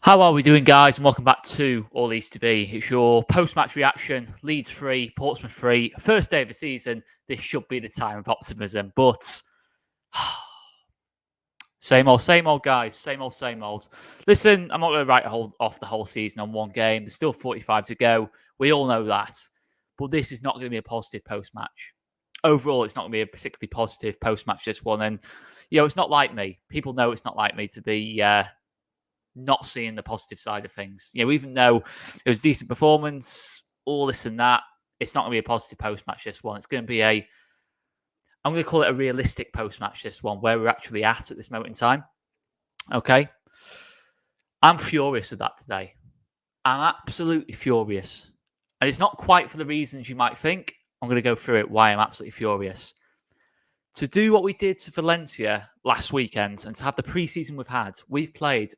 How are we doing, guys? And welcome back to All Leeds to Be. It's your post-match reaction. Leeds 3, Portsmouth 3. First day of the season. This should be the time of optimism. But same old, guys. Same old. Listen, I'm not going to write off the whole season on one game. There's still 45 to go. We all know that. But this is not going to be a positive post-match. Overall, it's not going to be a particularly positive post-match, this one. And, it's not like me. People know it's not like me to be... not seeing the positive side of things. Even though it was a decent performance, all this and that, it's not going to be a positive post-match, this one. It's going to be I'm going to call it a realistic post-match, this one, where we're actually at this moment in time. Okay? I'm furious with that today. I'm absolutely furious. And it's not quite for the reasons you might think. I'm going to go through it, why I'm absolutely furious. To do what we did to Valencia last weekend and to have the pre-season we've played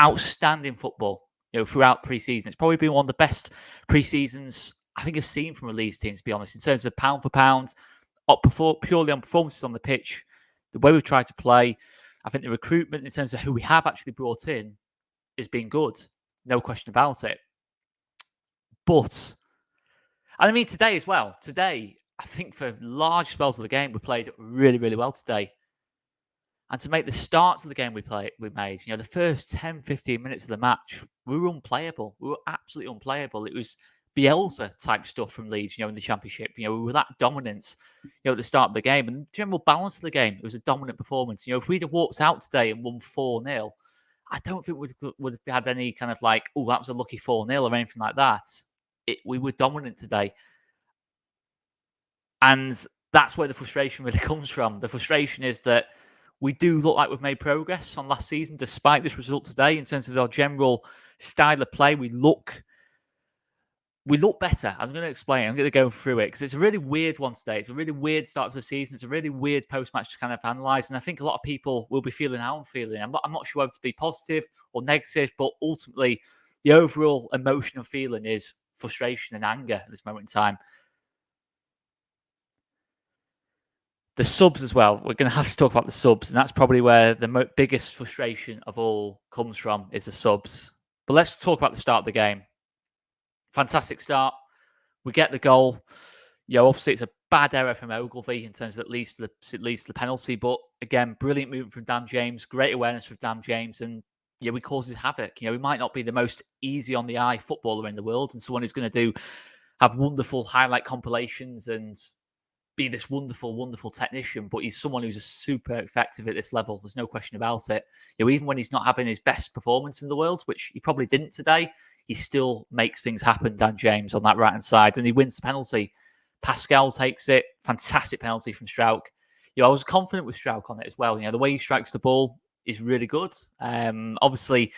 outstanding football, throughout pre-season. It's probably been one of the best pre-seasons I think I've seen from a Leeds team, to be honest, in terms of pound for pound, purely on performances on the pitch, the way we've tried to play. I think the recruitment in terms of who we have actually brought in has been good. No question about it. But, and I mean today as well. Today, I think for large spells of the game, we played really, really well today. And to make the starts of the game we made, the first 10, 15 minutes of the match, we were unplayable. We were absolutely unplayable. It was Bielsa type stuff from Leeds, in the Championship. We were that dominant, at the start of the game. And the general balance of the game, it was a dominant performance. If we'd have walked out today and won 4-0, I don't think we would have had any kind of like, oh, that was a lucky 4-0 or anything like that. We were dominant today. And that's where the frustration really comes from. The frustration is that we do look like we've made progress on last season, despite this result today, in terms of our general style of play. We look better. I'm going to explain. I'm going to go through it because it's a really weird one today. It's a really weird start to the season. It's a really weird post-match to kind of analyse. And I think a lot of people will be feeling how I'm feeling. I'm not sure whether to be positive or negative, but ultimately the overall emotion and feeling is frustration and anger at this moment in time. The subs as well. We're going to have to talk about the subs, and that's probably where the biggest frustration of all comes from, is the subs. But let's talk about the start of the game. Fantastic start. We get the goal. Obviously it's a bad error from Ogilvie in terms of it leads to the penalty. But again, brilliant movement from Dan James. Great awareness from Dan James, and we causes havoc. We might not be the most easy on the eye footballer in the world, and someone who's going to have wonderful highlight compilations and be this wonderful, wonderful technician, but he's someone who's super effective at this level. There's no question about it. Even when he's not having his best performance in the world, which he probably didn't today, he still makes things happen, Dan James, on that right-hand side, and he wins the penalty. Pascal takes it. Fantastic penalty from Strauch. I was confident with Strauch on it as well. The way he strikes the ball is really good. Obviously,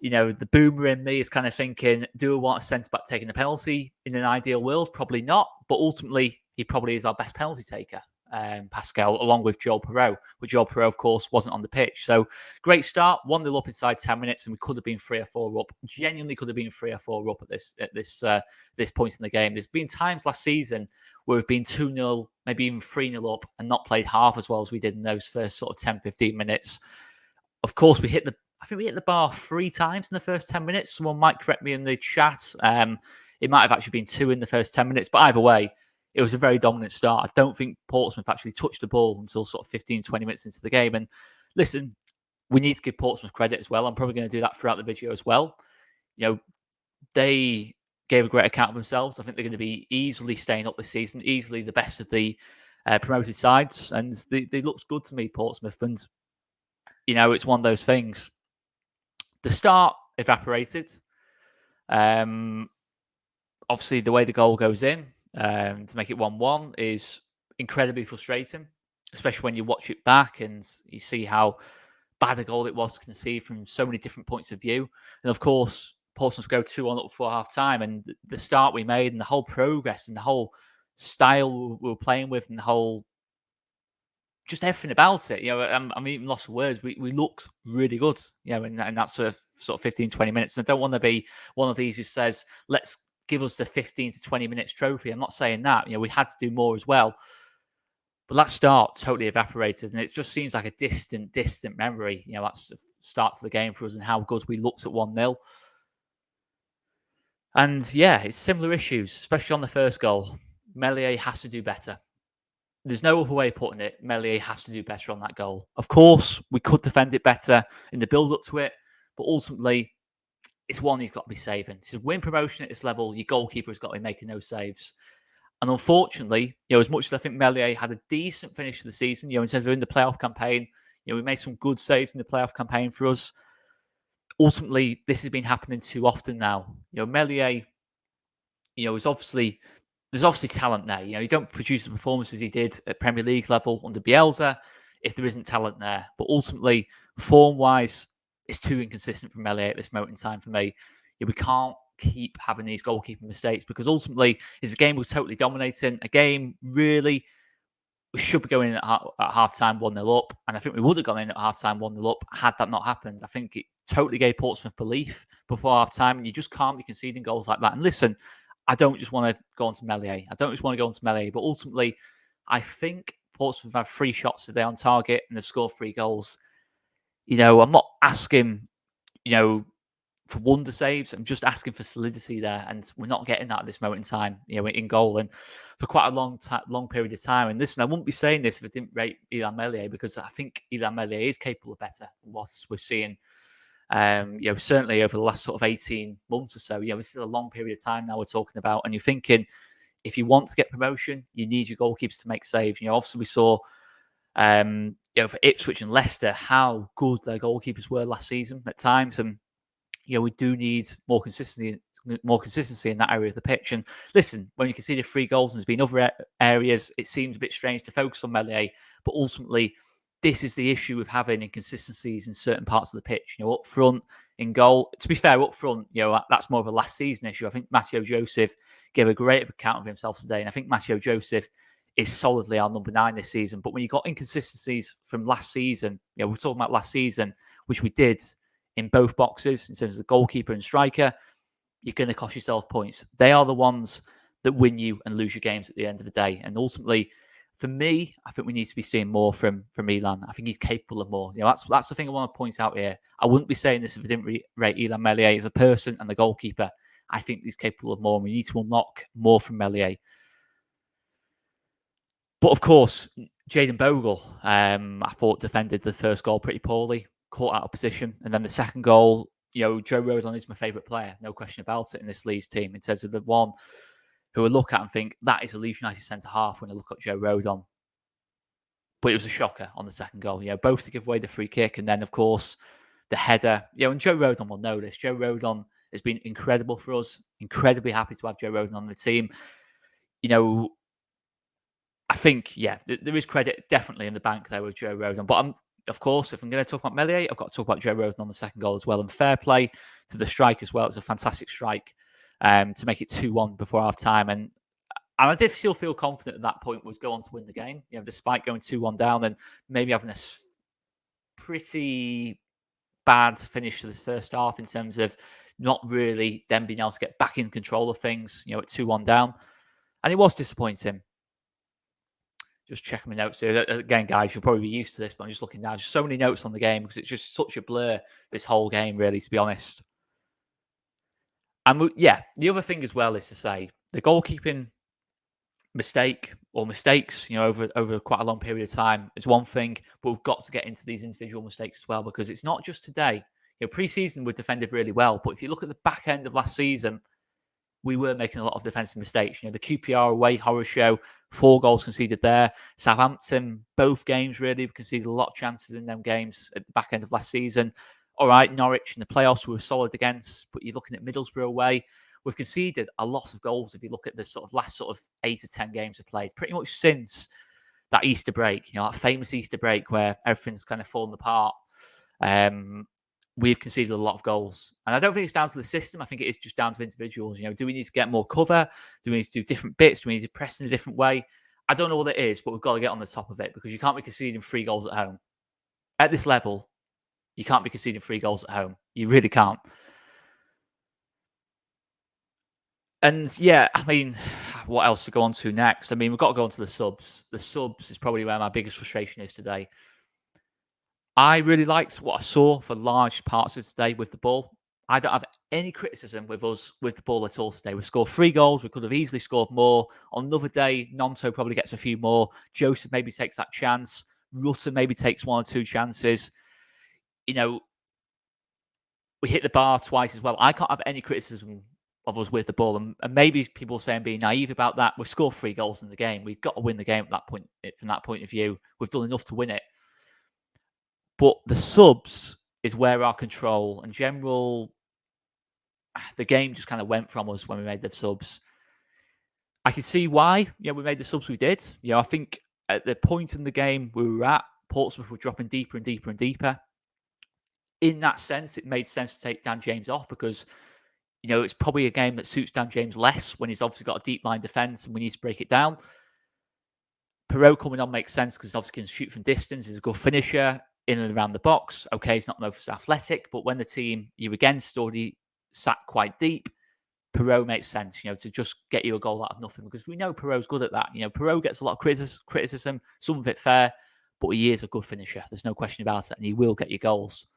the boomer in me is kind of thinking, do I want a centre-back taking a penalty? In an ideal world, probably not. But ultimately, he probably is our best penalty taker, Pascal, along with Joel Perreault. But Joel Perreault, of course, wasn't on the pitch. So great start, 1-0 up inside 10 minutes, and we could have been 3 or 4 up. Genuinely could have been 3 or 4 up at this point in the game. There's been times last season where we've been 2-0, maybe even 3-0 up, and not played half as well as we did in those first sort of 10, 15 minutes. Of course, I think we hit the bar 3 times in the first 10 minutes. Someone might correct me in the chat. It might have actually been 2 in the first 10 minutes, but either way, it was a very dominant start. I don't think Portsmouth actually touched the ball until sort of 15, 20 minutes into the game. And listen, we need to give Portsmouth credit as well. I'm probably going to do that throughout the video as well. They gave a great account of themselves. I think they're going to be easily staying up this season, easily the best of the promoted sides. And they looked good to me, Portsmouth. And, it's one of those things. The start evaporated. Obviously, the way the goal goes in, to make it 1-1 is incredibly frustrating, especially when you watch it back and you see how bad a goal it was to concede from so many different points of view. And of course, Portsmouth go 2-1 up before half time, and the start we made and the whole progress and the whole style we were playing with and the whole just everything about it. I'm even lost for words. We looked really good, in that sort of 15, 20 minutes. And I don't want to be one of these who says, let's give us the 15 to 20 minutes trophy. I'm not saying that. We had to do more as well. But that start totally evaporated, and it just seems like a distant memory. That's the start to the game for us and how good we looked at 1-0. And yeah, it's similar issues, especially on the first goal. Meslier has to do better. There's no other way of putting it. Meslier has to do better on that goal. Of course, we could defend it better in the build up to it, but ultimately, it's one he's got to be saving. To win promotion at this level, your goalkeeper has got to be making those saves. And unfortunately, as much as I think Meslier had a decent finish to the season, in terms of in the playoff campaign, we made some good saves in the playoff campaign for us. Ultimately, this has been happening too often now. Meslier, is there's obviously talent there. You don't produce the performances he did at Premier League level under Bielsa if there isn't talent there. But ultimately, form-wise, it's too inconsistent for Meslier at this moment in time for me. We can't keep having these goalkeeping mistakes because ultimately, it's a game we're totally dominating. A game really we should be going in at half time 1-0 up. And I think we would have gone in at half time 1-0 up had that not happened. I think it totally gave Portsmouth belief before half time. And you just can't be conceding goals like that. And listen, I don't just want to go on to Meslier. But ultimately, I think Portsmouth have 3 shots today on target and they've scored 3 goals. I'm not asking, for wonder saves. I'm just asking for solidity there, and we're not getting that at this moment in time, in goal and for quite a long period of time. And listen, I wouldn't be saying this if I didn't rate Illan Meslier because I think Illan Meslier is capable of better than what we're seeing. Certainly over the last sort of 18 months or so. This is a long period of time now we're talking about, and you're thinking if you want to get promotion, you need your goalkeepers to make saves. Obviously we saw, for Ipswich and Leicester how good their goalkeepers were last season at times, and we do need more consistency in that area of the pitch. And listen, when you consider 3 goals and there's been other areas, it seems a bit strange to focus on Meslier, but ultimately, this is the issue with having inconsistencies in certain parts of the pitch. Up front, in goal. To be fair, up front, that's more of a last season issue. I think Mateo Joseph gave a great account of himself today, and I think Mateo Joseph is solidly our number 9 this season. But when you got inconsistencies from last season, we're talking about last season, which we did in both boxes in terms of the goalkeeper and striker, you're going to cost yourself points. They are the ones that win you and lose your games at the end of the day. And ultimately, for me, I think we need to be seeing more from Illan. I think he's capable of more. That's the thing I want to point out here. I wouldn't be saying this if I didn't rate Illan Meslier as a person and the goalkeeper. I think he's capable of more, and we need to unlock more from Meslier. But of course, Jayden Bogle, I thought defended the first goal pretty poorly, caught out of position. And then the second goal, Joe Rodon is my favourite player, no question about it, in this Leeds team. In terms of the one who I look at and think, that is a Leeds United centre-half when I look at Joe Rodon. But it was a shocker on the second goal. Both to give away the free kick and then, of course, the header. And Joe Rodon will know this. Joe Rodon has been incredible for us. Incredibly happy to have Joe Rodon on the team. I think, there is credit definitely in the bank there with Joe Rodon. But of course, if I'm going to talk about Meslier, I've got to talk about Joe Rodon on the second goal as well. And fair play to the strike as well. It's a fantastic strike to make it 2-1 before half time. And I did still feel confident at that point was go on to win the game, despite going 2-1 down and maybe having a pretty bad finish to the first half in terms of not really then being able to get back in control of things, at 2-1 down. And it was disappointing. Just checking my notes here. Again, guys, you'll probably be used to this, but I'm just looking now. Just so many notes on the game because it's just such a blur, this whole game, really, to be honest. And the other thing as well is to say the goalkeeping mistake or mistakes, over quite a long period of time is one thing, but we've got to get into these individual mistakes as well because it's not just today. Pre-season we defended really well, but if you look at the back end of last season, we were making a lot of defensive mistakes. The QPR away horror show, 4 goals conceded there. Southampton, both games really conceded a lot of chances in them games at the back end of last season. All right, Norwich in the playoffs we were solid against, but you're looking at Middlesbrough away. We've conceded a lot of goals if you look at the last 8 to 10 games we've played, pretty much since that Easter break, that famous Easter break where everything's kind of fallen apart. We've conceded a lot of goals. And I don't think it's down to the system. I think it is just down to individuals. Do we need to get more cover? Do we need to do different bits? Do we need to press in a different way? I don't know what it is, but we've got to get on the top of it because you can't be conceding 3 goals at home. At this level, you can't be conceding 3 goals at home. You really can't. And what else to go on to next? I mean, we've got to go on to the subs. The subs is probably where my biggest frustration is today. I really liked what I saw for large parts of today with the ball. I don't have any criticism with us with the ball at all today. We scored 3 goals. We could have easily scored more. On another day, Nonto probably gets a few more. Joseph maybe takes that chance. Rutter maybe takes 1 or 2 chances. You know, we hit the bar twice as well. I can't have any criticism of us with the ball. And maybe people say I'm being naive about that. We've scored 3 goals in the game. We've got to win the game at that point. From that point of view, we've done enough to win it. But the subs is where our control and general, the game just kind of went from us when we made the subs. I can see why, we made the subs we did. I think at the point in the game we were at, Portsmouth were dropping deeper and deeper and deeper. In that sense, it made sense to take Dan James off because, it's probably a game that suits Dan James less when he's obviously got a deep line defence and we need to break it down. Perot coming on makes sense because obviously can shoot from distance. He's a good finisher in and around the box. Okay, he's not most athletic, but when the team you're against already sat quite deep, Perot makes sense, to just get you a goal out of nothing because we know Perot's good at that. Perot gets a lot of criticism, some of it fair, but he is a good finisher. There's no question about it, and he will get you goals.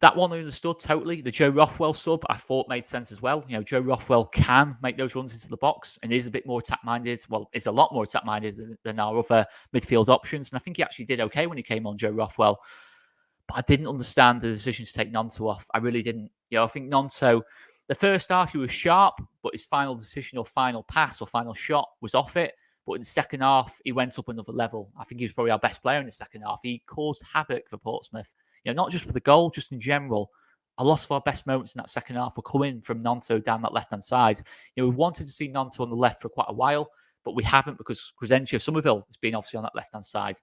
That one I understood totally. The Joe Rothwell sub, I thought made sense as well. Joe Rothwell can make those runs into the box and is a bit more attack-minded. Well, is a lot more attack-minded than our other midfield options. And I think he actually did okay when he came on, Joe Rothwell. But I didn't understand the decision to take Nonto off. I really didn't. I think Nonto, the first half, he was sharp, but his final decision or final pass or final shot was off it. But in the second half, he went up another level. I think he was probably our best player in the second half. He caused havoc for Portsmouth. Not just with the goal, just in general. A lot of our best moments in that second half were coming from Nonto down that left-hand side. We wanted to see Nonto on the left for quite a while, but we haven't because Crescencio Somerville has been obviously on that left-hand side.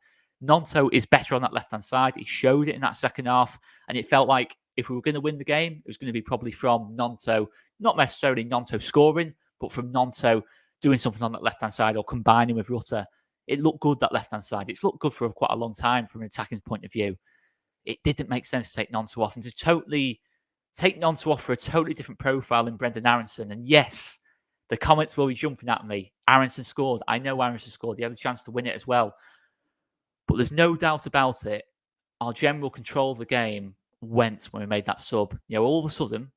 Nonto is better on that left-hand side. He showed it in that second half, and it felt like if we were going to win the game, it was going to be probably from Nonto, not necessarily Nonto scoring, but from Nonto doing something on that left-hand side or combining with Rutter. It looked good, that left-hand side. It's looked good for quite a long time from an attacking point of view. It didn't make sense to take Nonto off and to totally take Nonto off for a totally different profile than Brendan Aronson. And yes, the comments will be jumping at me. Aronson scored. I know Aronson scored. He had a chance to win it as well. But there's no doubt about it. Our general control of the game went when we made that sub. All of a sudden,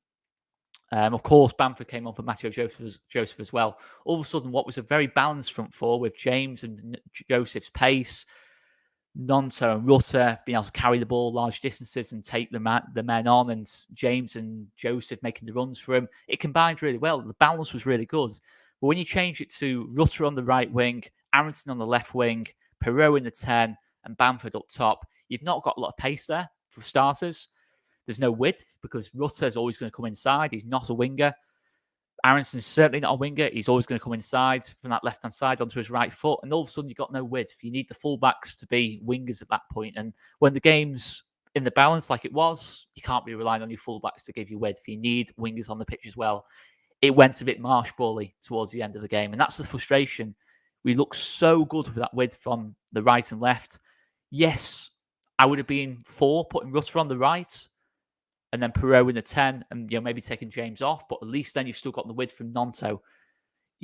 of course, Bamford came on for Matteo Joseph as well. All of a sudden, what was a very balanced front four with James and Joseph's pace, Nonto and Rutter being able to carry the ball large distances and take the men on, and James and Joseph making the runs for him. It combined really well. The balance was really good. But when you change it to Rutter on the right wing, Aronson on the left wing, Perot in the 10, and Bamford up top, you've not got a lot of pace there for starters. There's no width because Rutter's always going to come inside. He's not a winger. Aronson's certainly not a winger. He's always going to come inside from that left-hand side onto his right foot. And all of a sudden, you've got no width. You need the fullbacks to be wingers at that point. And when the game's in the balance like it was, you can't be relying on your fullbacks to give you width. You need wingers on the pitch as well. It went a bit marsh-bally towards the end of the game. And that's the frustration. We look so good with that width from the right and left. Yes, I would have been for putting Rutter on the right and then Perot in the 10 and maybe taking James off, but at least then you've still got the width from Nonto.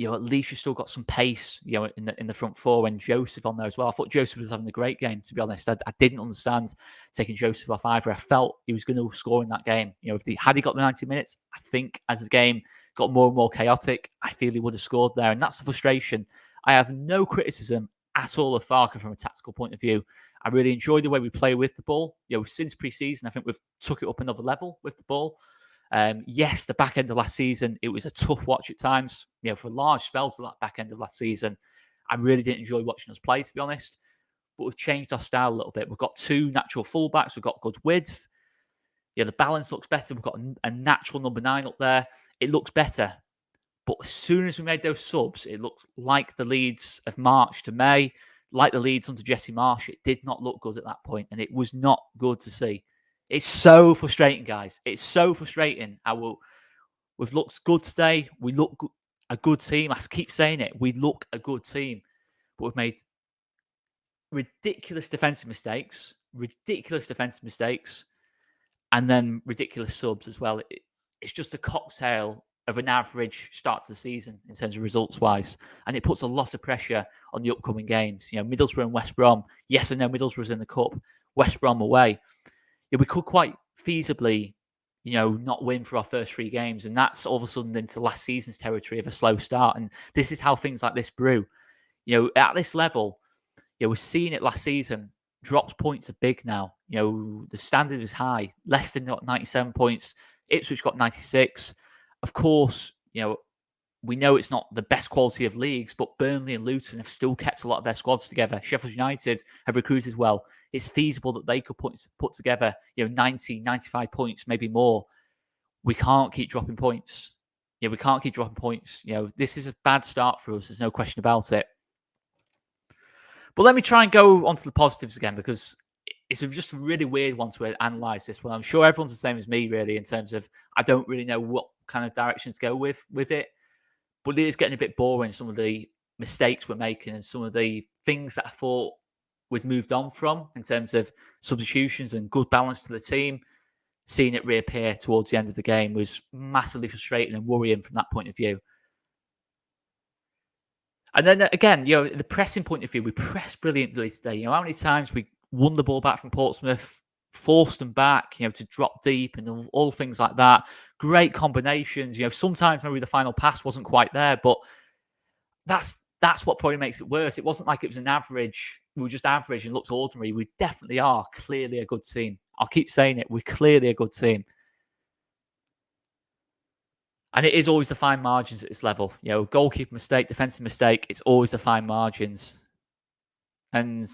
At least you've still got some pace, in the front four and Joseph on there as well. I thought Joseph was having a great game, to be honest. I didn't understand taking Joseph off either. I felt he was going to score in that game. Had he got the 90 minutes, I think as the game got more and more chaotic, I feel he would have scored there. And that's the frustration. I have no criticism at all of Farke from a tactical point of view. I really enjoy the way we play with the ball. Since pre-season, I think we've took it up another level with the ball. Yes, the back end of last season, it was a tough watch at times. For large spells of that back end of last season, I really didn't enjoy watching us play, to be honest. But we've changed our style a little bit. We've got 2 natural fullbacks. We've got good width. The balance looks better. We've got a natural number 9 up there. It looks better. But as soon as we made those subs, it looked like the Leeds of March to May, like the Leeds under Jesse Marsh. It did not look good at that point, and it was not good to see. It's so frustrating, guys. It's so frustrating. We've looked good today. We look a good team. I keep saying it. We look a good team, but we've made ridiculous defensive mistakes, and then ridiculous subs as well. It's just a cocktail of an average start to the season in terms of results-wise. And it puts a lot of pressure on the upcoming games. Middlesbrough and West Brom. Yes, I know Middlesbrough's in the Cup. West Brom away. We could quite feasibly, not win for our first 3 games. And that's all of a sudden into last season's territory of a slow start. And this is how things like this brew. At this level, we're seeing it last season. Dropped points are big now. The standard is high. Leicester got 97 points. Ipswich got 96. Of course, we know it's not the best quality of leagues, but Burnley and Luton have still kept a lot of their squads together. Sheffield United have recruited well. It's feasible that they could put together, 90, 95 points, maybe more. We can't keep dropping points. We can't keep dropping points. This is a bad start for us. There's no question about it. But let me try and go onto the positives again, because it's just a really weird one to analyse this one. I'm sure everyone's the same as me, really, in terms of I don't really know what kind of direction to go with it. But it is getting a bit boring, some of the mistakes we're making and some of the things that I thought we'd moved on from in terms of substitutions and good balance to the team. Seeing it reappear towards the end of the game was massively frustrating and worrying from that point of view. And then again, the pressing point of view, we pressed brilliantly today. How many times we won the ball back from Portsmouth, forced them back, to drop deep and all things like that. Great combinations. Sometimes maybe the final pass wasn't quite there, but that's what probably makes it worse. It wasn't like it was an average. We were just average and looked ordinary. We definitely are clearly a good team. I'll keep saying it. We're clearly a good team. And it is always the fine margins at this level. Goalkeeper mistake, defensive mistake, it's always the fine margins. And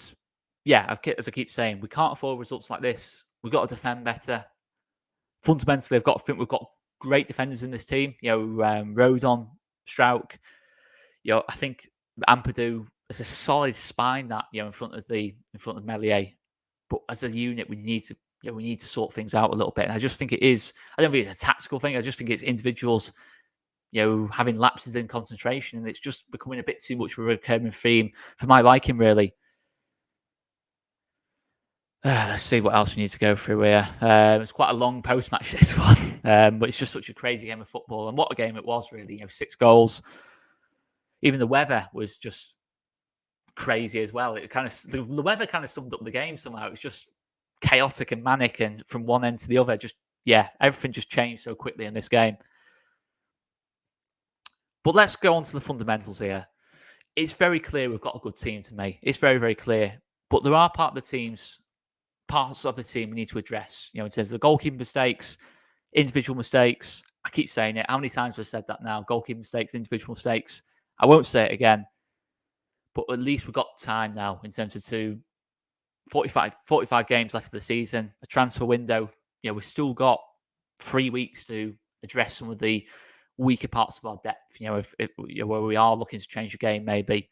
yeah, as I keep saying, we can't afford results like this. We've got to defend better. Fundamentally, I think we've got great defenders in this team. Rodon, Strauch. I think Ampadu is a solid spine that in front of Meslier. But as a unit, we need to sort things out a little bit. And I just think it is. I don't think it's a tactical thing. I just think it's individuals, having lapses in concentration, and it's just becoming a bit too much of a recurring theme for my liking, really. Let's see what else we need to go through here. It's quite a long post-match, this one, but it's just such a crazy game of football, and what a game it was, really. 6 goals. Even the weather was just crazy as well. The weather kind of summed up the game somehow. It was just chaotic and manic, and from one end to the other, everything just changed so quickly in this game. But let's go on to the fundamentals here. It's very clear we've got a good team to me. It's very, very clear. But there are parts of the team we need to address, in terms of the goalkeeping mistakes, individual mistakes. I keep saying it. How many times have I said that now? Goalkeeping mistakes, individual mistakes. I won't say it again. But at least we've got time now in terms of 45 games left of the season, a transfer window. We've still got 3 weeks to address some of the weaker parts of our depth, where we are looking to change the game, maybe.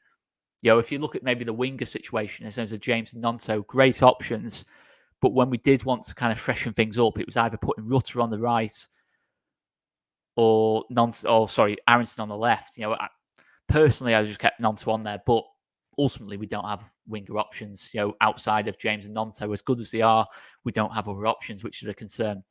If you look at maybe the winger situation in terms of James and Nonto, great options. But when we did want to kind of freshen things up, it was either putting Rutter on the right or Aronson on the left. Personally, I just kept Nonto on there, but ultimately we don't have winger options, outside of James and Nonto. As good as they are, we don't have other options, which is a concern.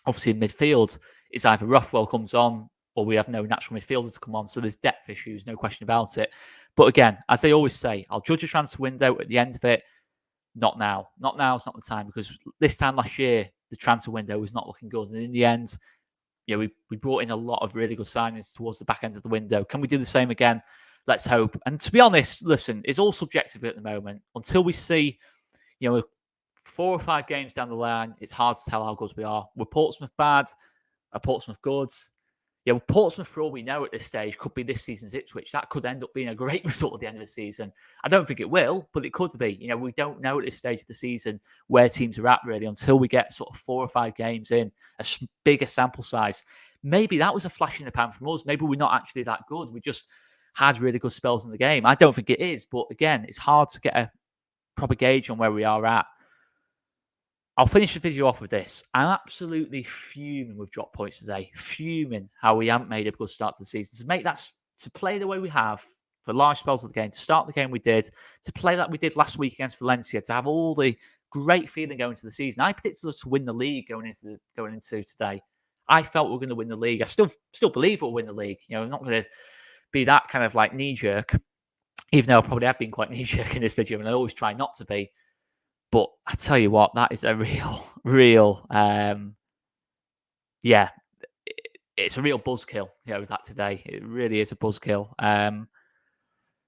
Obviously, in midfield, it's either Rothwell comes on or we have no natural midfielder to come on. So there's depth issues, no question about it. But again, as I always say, I'll judge a transfer window at the end of it. Not now. Not now is not the time, because this time last year, the transfer window was not looking good. And in the end, we brought in a lot of really good signings towards the back end of the window. Can we do the same again? Let's hope. And to be honest, listen, it's all subjective at the moment. Until we see, 4 or 5 games down the line, it's hard to tell how good we are. We're Portsmouth bad? Are Portsmouth good? Portsmouth, for all we know at this stage, could be this season's Ipswich. That could end up being a great result at the end of the season. I don't think it will, but it could be. We don't know at this stage of the season where teams are at, really, until we get sort of 4 or 5 games in, a bigger sample size. Maybe that was a flash in the pan from us. Maybe we're not actually that good. We just had really good spells in the game. I don't think it is, but again, it's hard to get a proper gauge on where we are at. I'll finish the video off with this. I'm absolutely fuming with drop points today. Fuming how we haven't made a good start to the season. To play the way we have for large spells of the game, to start the game we did, to play like we did last week against Valencia, to have all the great feeling going into the season. I predicted us to win the league going into today. I felt we were going to win the league. I still believe we'll win the league. I'm not going to be that kind of like knee jerk, even though I probably have been quite knee jerk in this video, and I always try not to be. But I tell you what, that is a real, yeah, it's a real buzzkill. With that today, it really is a buzzkill.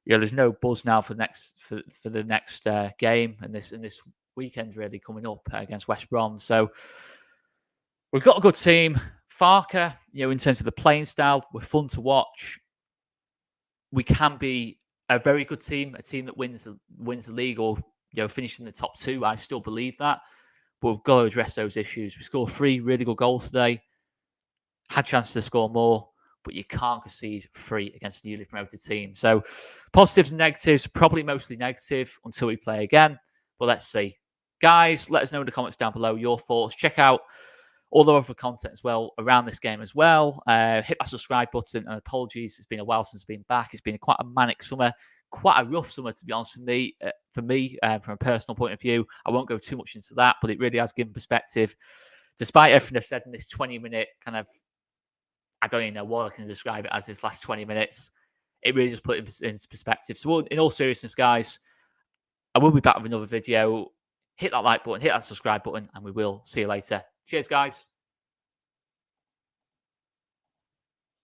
There's no buzz now for the next game and this weekend really coming up against West Brom. So we've got a good team. Farker, in terms of the playing style, we're fun to watch. We can be a very good team, a team that wins the league or finishes in the top 2. I still believe that, but we've got to address those issues. We scored 3 really good goals today. Had chances to score more, but you can't concede 3 against a newly promoted team. So positives and negatives, probably mostly negative until we play again. But let's see. Guys, let us know in the comments down below your thoughts. Check out all the other content as well around this game as well. Hit that subscribe button. And apologies, it's been a while since I've been back. It's been quite a manic summer, quite a rough summer, to be honest with me. From a personal point of view, I won't go too much into that, but it really has given perspective. Despite everything I've said in this 20-minute kind of, I don't even know what I can describe it as, this last 20 minutes, it really just put it into perspective. So in all seriousness, guys, I will be back with another video. Hit that like button, hit that subscribe button, and we will see you later. Cheers, guys.